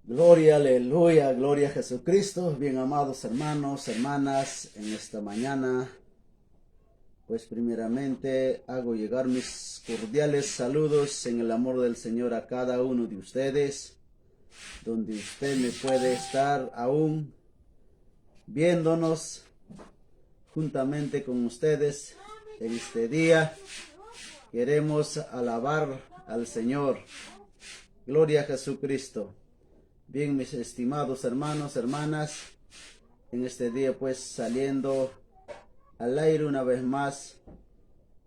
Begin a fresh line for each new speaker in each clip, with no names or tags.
Gloria, aleluya, gloria a Jesucristo. Bien amados hermanos, hermanas, en esta mañana, pues primeramente hago llegar mis cordiales saludos en el amor del Señor a cada uno de ustedes, donde usted me puede estar aún viéndonos juntamente con ustedes en este día. Queremos alabar al Señor. Gloria a Jesucristo. Bien, mis estimados hermanos, hermanas, en este día pues saliendo al aire una vez más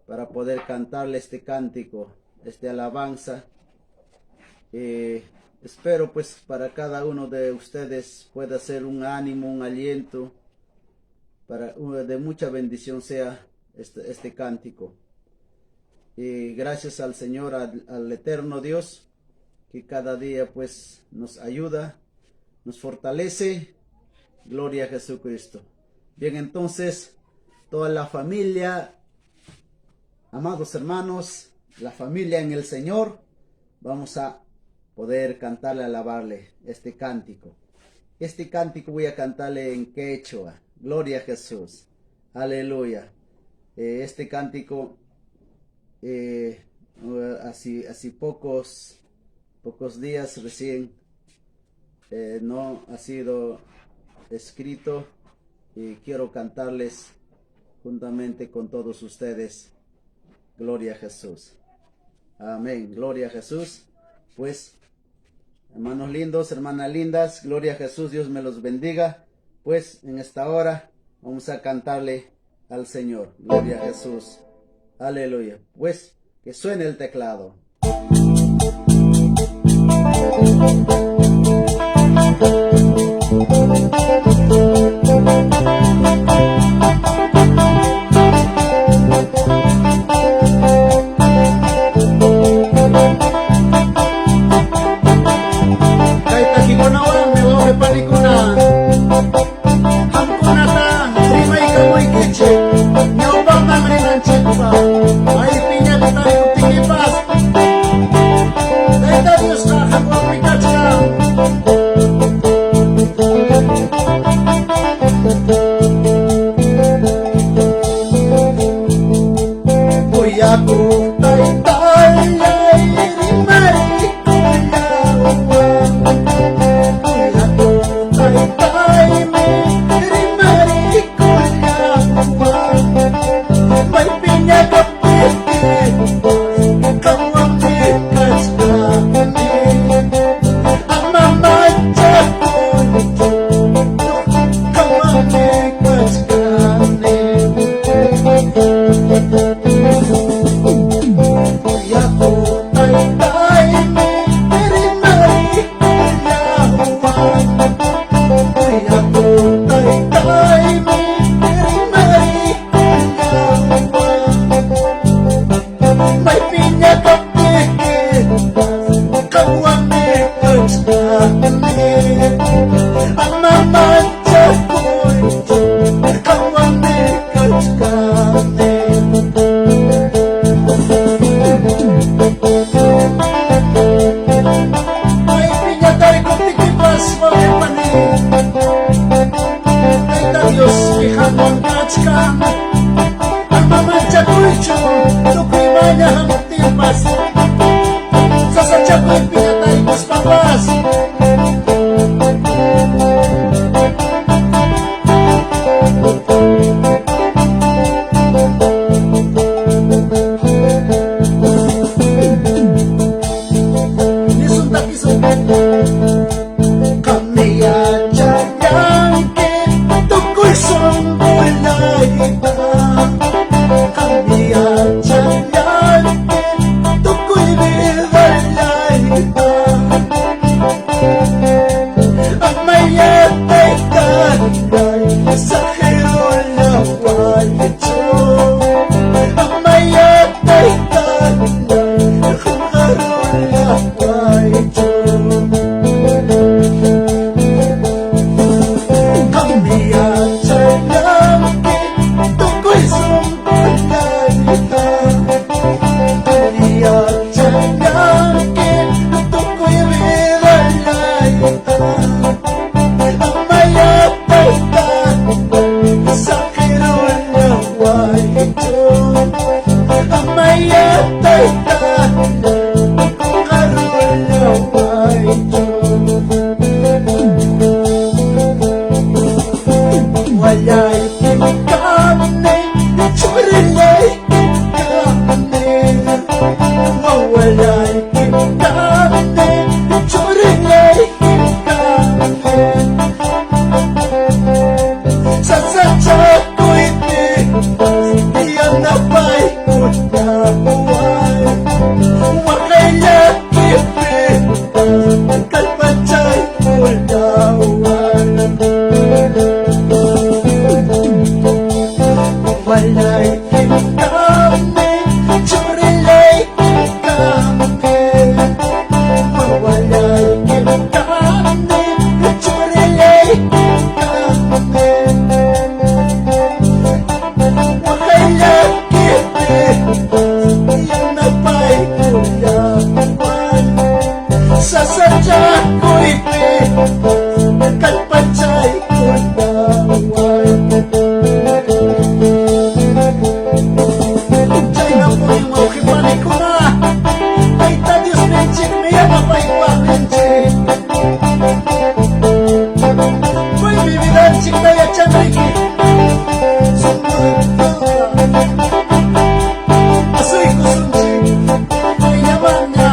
para poder cantarle este cántico, esta alabanza. Espero pues para cada uno de ustedes pueda ser un ánimo, un aliento, para de mucha bendición sea este cántico. Y gracias al Señor, al eterno Dios, que cada día pues nos ayuda, nos fortalece. Gloria a Jesucristo. Bien, entonces, toda la familia, amados hermanos, la familia en el Señor, vamos a poder cantarle, alabarle este cántico. Este cántico voy a cantarle en quechua. Gloria a Jesús. Aleluya. Este cántico, así pocos días recién no ha sido escrito, y quiero cantarles juntamente con todos ustedes. Gloria a Jesús. Amén. Gloria a Jesús. Pues, hermanos lindos, hermanas lindas, gloria a Jesús, Dios me los bendiga. Pues en esta hora vamos a cantarle al Señor. Gloria a Jesús. Aleluya. Pues que suene el teclado. walay kitane churilay kitane sasacha ko'y iyan na pa'y kunaway wakaya kipit kalpachay kulawan walay kitane churilay kitane walay kitane churilay kitane wakaya kipit iyan na pa'y kulawan sasadya ko'y kalpachay kulawan Jai na po yung mga kipanay ko na ay tadios benchik niya mapaiwag benchik Ko'y bibilanchik na ya chanriki asoy ko sunchik ay yaman niya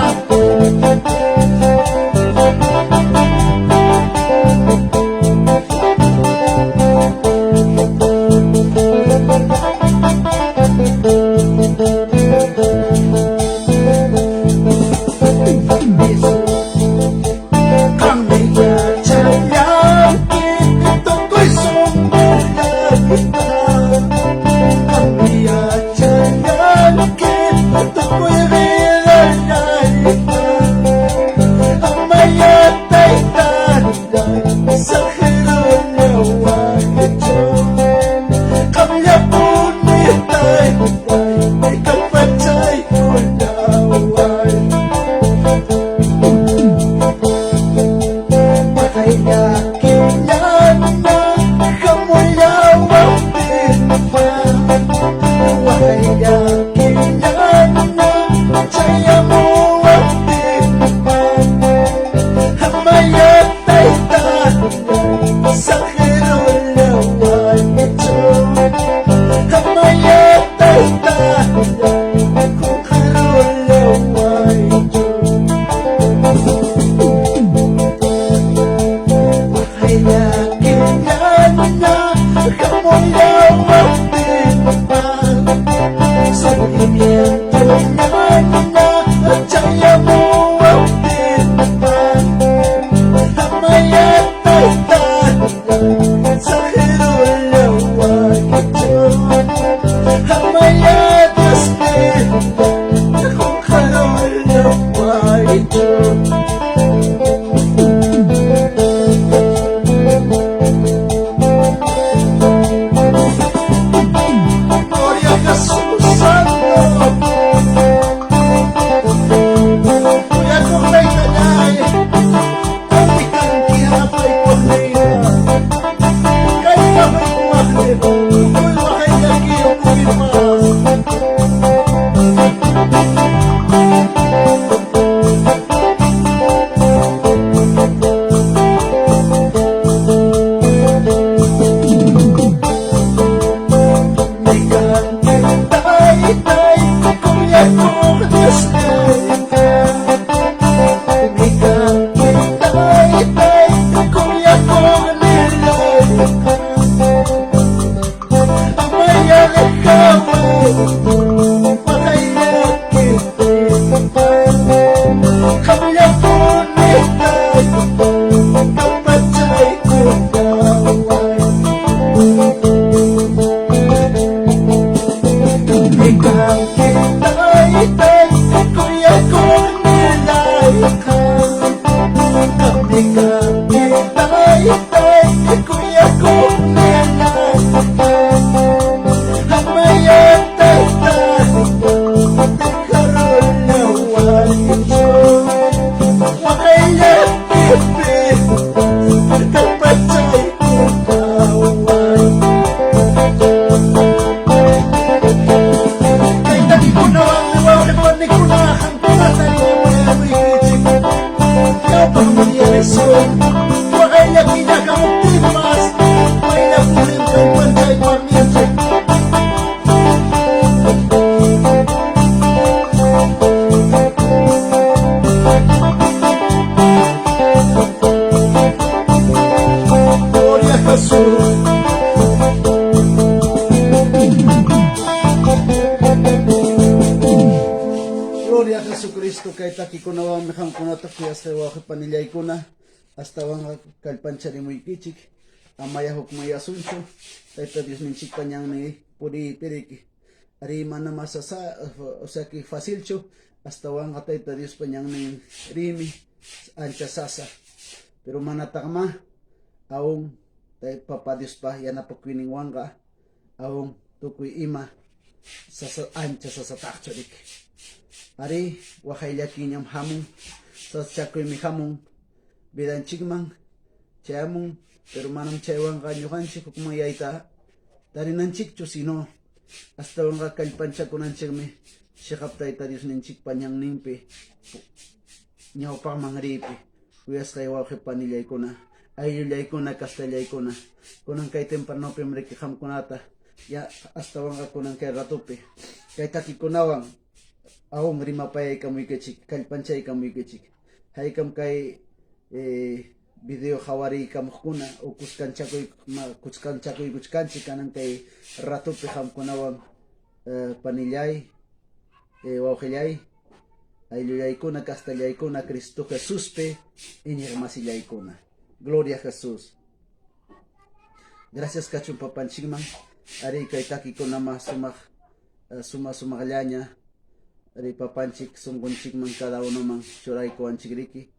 takikunawan hamkunata kuyasqa wawqi panillaykuna astawan kallpancharimuykichik amaya hukmayasunchu Tayta Diosninchikpa ñanmi puripiriki ari mana masasa o sea que facilchu astawan Tayta Diospa ñanmi rimi ancha sasa pero manataqma aún Papa Diospa yanapakuyninwanqa aún tukuy ima sasa ancha sasataqchurik ari waqayllakiñam hamun sasachakuymi hamun vidanchikman chayamun pero manam chaywanqa ñuqanchik hukmayayta tarinanchikchu sino astawanqa kallpanchakunanchikmi chiqap Tayta Diosninchikpa ñanninpi ñawpaqman ripi kuyasqay wawqi panillaykuna ayllullaykuna castallaykuna kunan kay tempranopi riki hamkunata ya astawanqa kunan kay ratupi kay takikunawan aún rimapayaykamuykichik kallpanchaykamuykichik haykam kay video hawariykamuqkuna o kuskanchakuykuchkanchik kanan kay ratupi hamkunawan panillay wawqillay ayllullaykuna castallaykuna Cristo Jesuspi iñiq masillaykuna Gloria a Jesús. Gracias kachun papanchikman ari kay takikunama sumaqllaña ari papanchik sunqunchikman cada unoman churaykuwanchikriki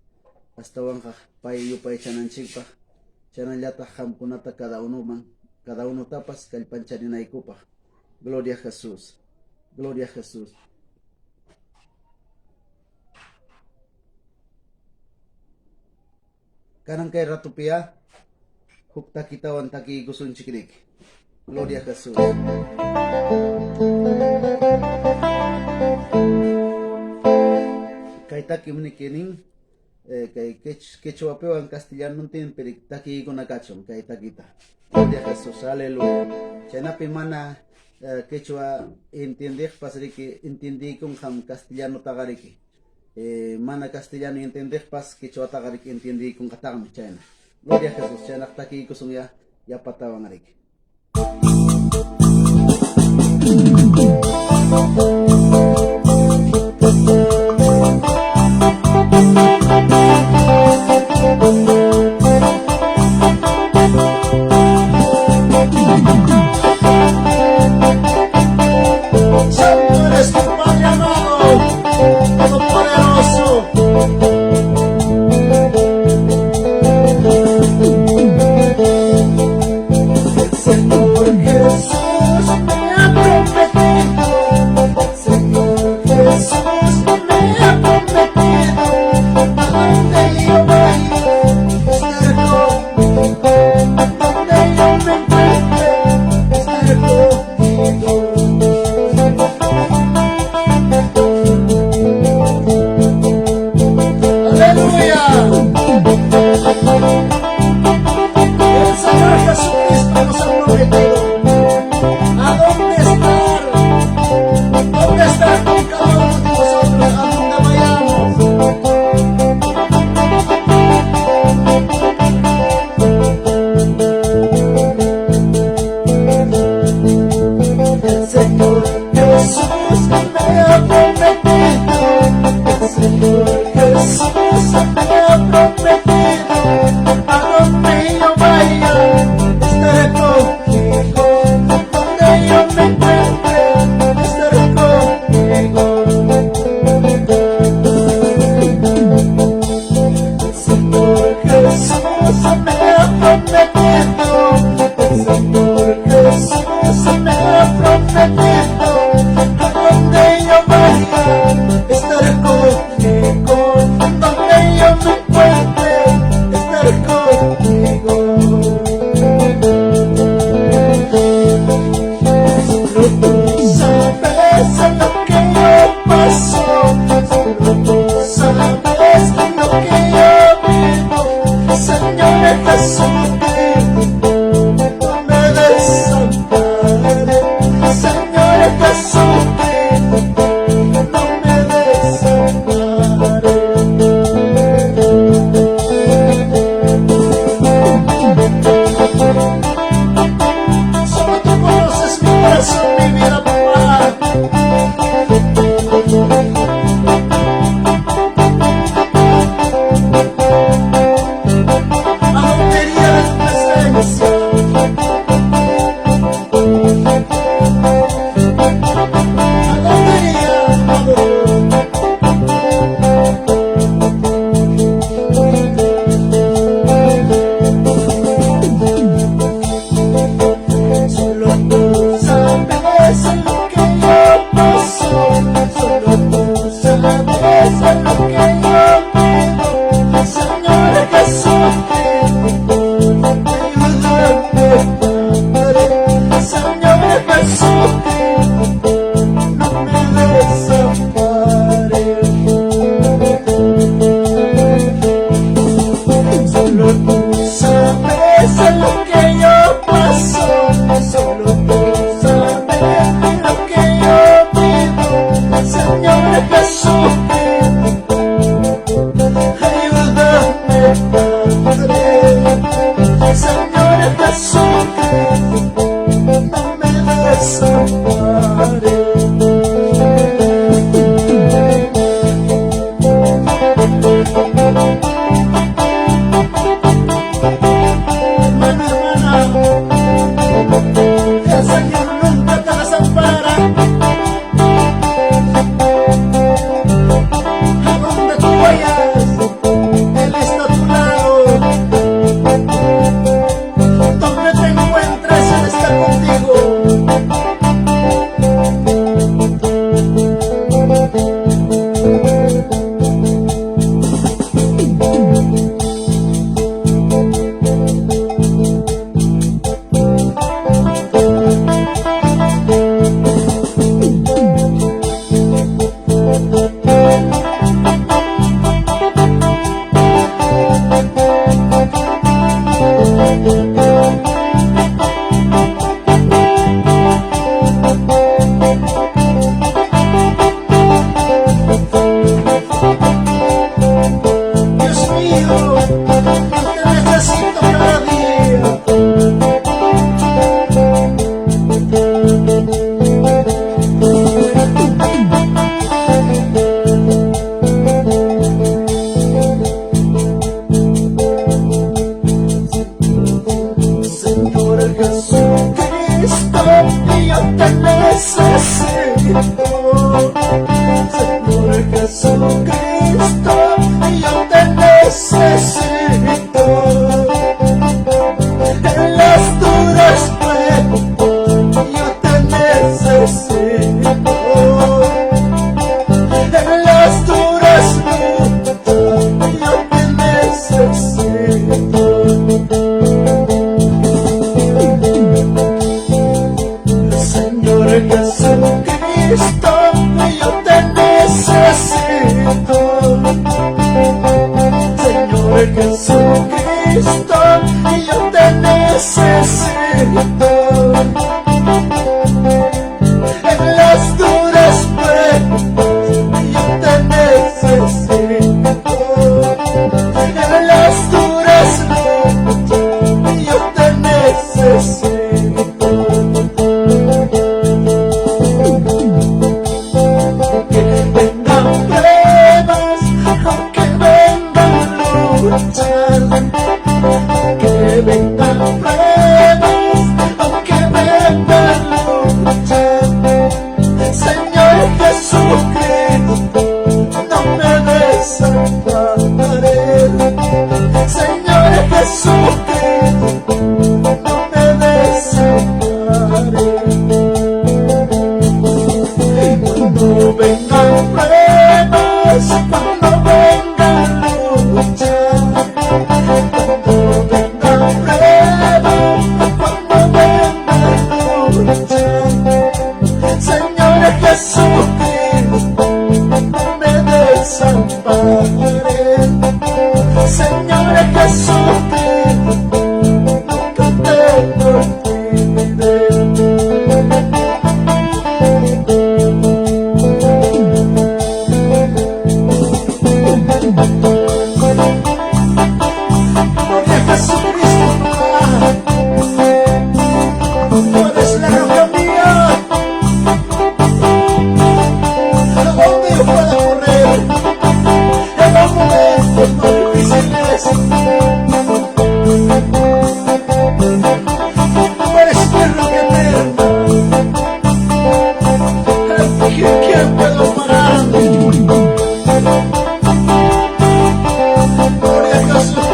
astawanqa pay yupay chananchikpaq chanallataq hamkunata cada unotapas kallpancharinaykupak Gloria a Jesús. Gloria a Jesús. Kanan kay ratupia huk takitawan taki gusunchikrik Gloria a Jesús. Kay taki mnikinin kay quechua pewan castellano tin perik taki kunakachon kay takita Gloria a Jesús. Aleluya. Chanapi mana quechua entender pasriki entendí con ham castellano tagariki mana castellano entender pas quechua tagariki entendí con katagam chana Gloria a Jesús. Chanak taki kusung ya patawan arik.
Santo eres tu Padre amado, Todopoderoso. El Señor Jesús me ha prometido pared. Señor Jesús, nunca te olvidaré. Gloria a Jesucristo, tú eres la roca mía, a donde yo pueda correr en los momentos más difíciles. Tú eres mi roca eterna, ¿quién puedo parar? Gloria a Jesús.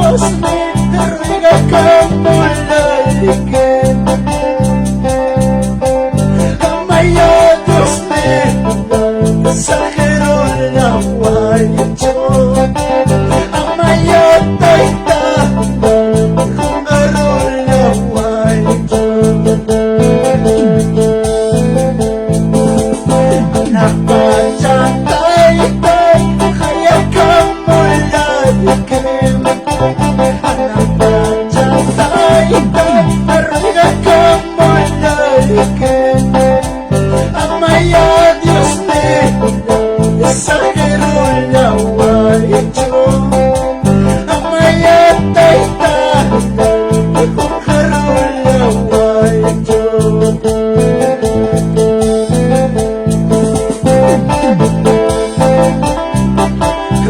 Dios me ruega como like. Amaya Dios me mensajero la guayo. Amaya taita jungaro la guayo. Napacha taita haya como like. Amaya Dios me exagero la guayo. Amaya taita jungaro la guayo.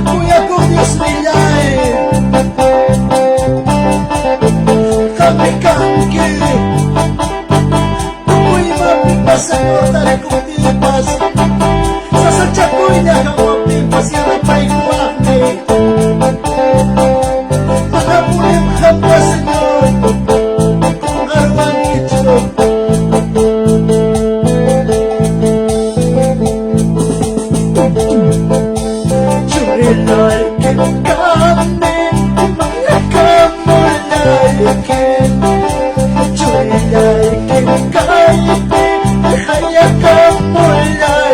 Kuya ko Dios nilay kami kangki kuy mapipas sa portal kung tipas sa sadya ko'y nakawapipas yan ang paikuwakni makapulim hamba Senyor kung arwang ito Churilay kami mga kamulayakin Churilay kami haya kamulayakin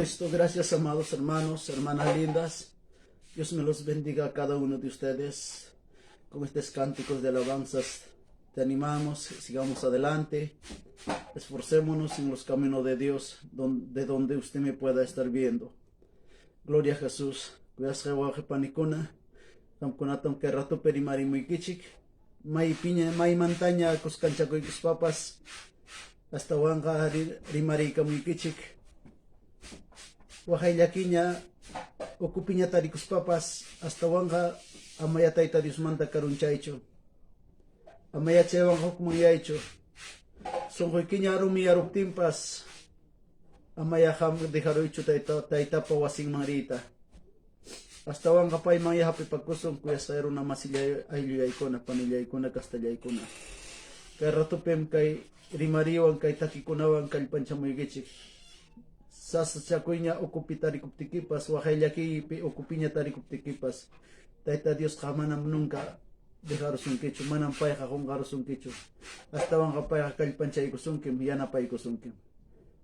Jesucristo. Gracias, amados hermanos, hermanas lindas. Dios me los bendiga a cada uno de ustedes. Con estos cánticos de alabanzas te animamos, sigamos adelante. Esforcémonos en los caminos de Dios, de donde usted me pueda estar viendo. Gloria a Jesús. Cuidas jewaje panicuna. Tamkunatam que rato perimari muy kichik. May piña, may montaña, cuscancha con tus papas. Hasta wanga rimari muy kichik. Wahaylakiña, okupiña tarikus papas. Hasta wanga amaya taita Dios manda karunchaicho. Amaya chewan hokmuyaicho. Son hoikiña arumi aruptimpas. Amaya ham dejaroicho taita pa wasing marita. Hasta wanga pay maya hapi pagkusong kuya sa na masilya aylyay ko na panilyay ko na kastalyay ko na. Kay ratupem kay rimariwan kay takikunawan kay panchamoy gichik. Sasachakoy niya okupitari kuptikipas, wahaylaki pi okupinya tari kuptikipas. Taita Dios kamanam nunca dejaros un kicho, manam pay kakong garos un kicho. Hasta wanga pay kay panchay kusungkim, yana pay kusungkim.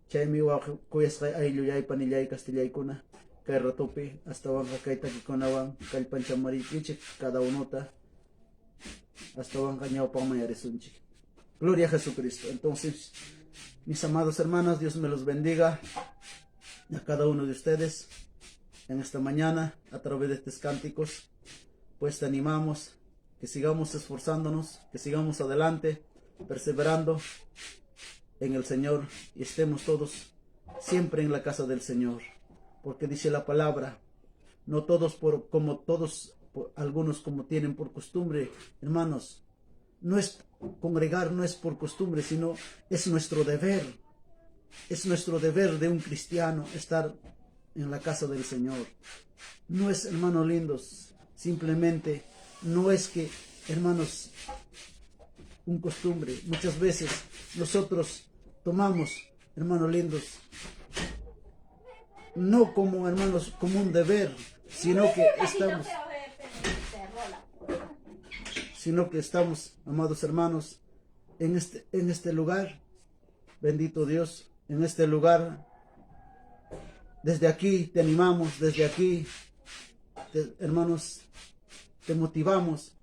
Chay miwa kuyas kay aylyay panilyay kastalyay ko na. Kay ratope, hasta wang kay takikunawan, kay panchamaripichik, cada unota, hasta wang kanyaw pang mayarisunchik. Gloria a Jesucristo. Entonces, mis amados hermanos, Dios me los bendiga a cada uno de ustedes en esta mañana, a través de estos cánticos, pues te animamos, que sigamos esforzándonos, que sigamos adelante, perseverando en el Señor y estemos todos siempre en la casa del Señor. Porque dice la palabra, no todos algunos como tienen por costumbre, hermanos, no es congregar, no es por costumbre, sino es nuestro deber. Es nuestro deber de un cristiano estar en la casa del Señor. No es, hermanos lindos, simplemente no es que, hermanos, un costumbre. Muchas veces nosotros tomamos, hermanos lindos, no como hermanos, como un deber, sino que estamos, amados hermanos, en este lugar, bendito Dios, en este lugar, desde aquí te animamos, desde aquí, hermanos, te motivamos,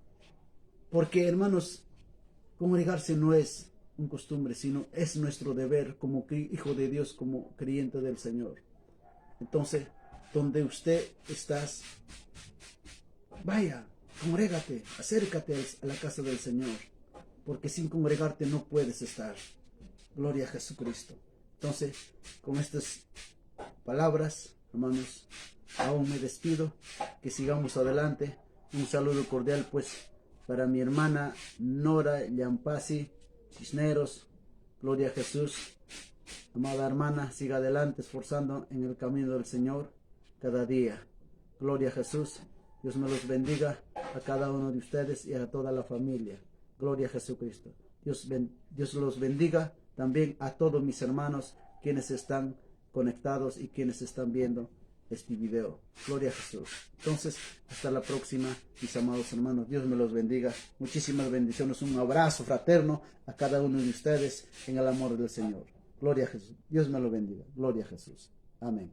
porque hermanos, congregarse no es un costumbre, sino es nuestro deber como hijo de Dios, como creyente del Señor. Entonces, donde usted estás, vaya, congrégate, acércate a la casa del Señor, porque sin congregarte no puedes estar. Gloria a Jesucristo. Entonces, con estas palabras, hermanos, aún me despido, que sigamos adelante. Un saludo cordial, pues, para mi hermana Nora Llampasi Cisneros. Gloria a Jesús. Amada hermana, siga adelante esforzando en el camino del Señor cada día. Gloria a Jesús. Dios me los bendiga a cada uno de ustedes y a toda la familia. Gloria a Jesucristo. Dios los bendiga también a todos mis hermanos quienes están conectados y quienes están viendo este video. Gloria a Jesús. Entonces, hasta la próxima, mis amados hermanos. Dios me los bendiga. Muchísimas bendiciones. Un abrazo fraterno a cada uno de ustedes en el amor del Señor. Gloria a Jesús. Dios me lo bendiga. Gloria a Jesús. Amén.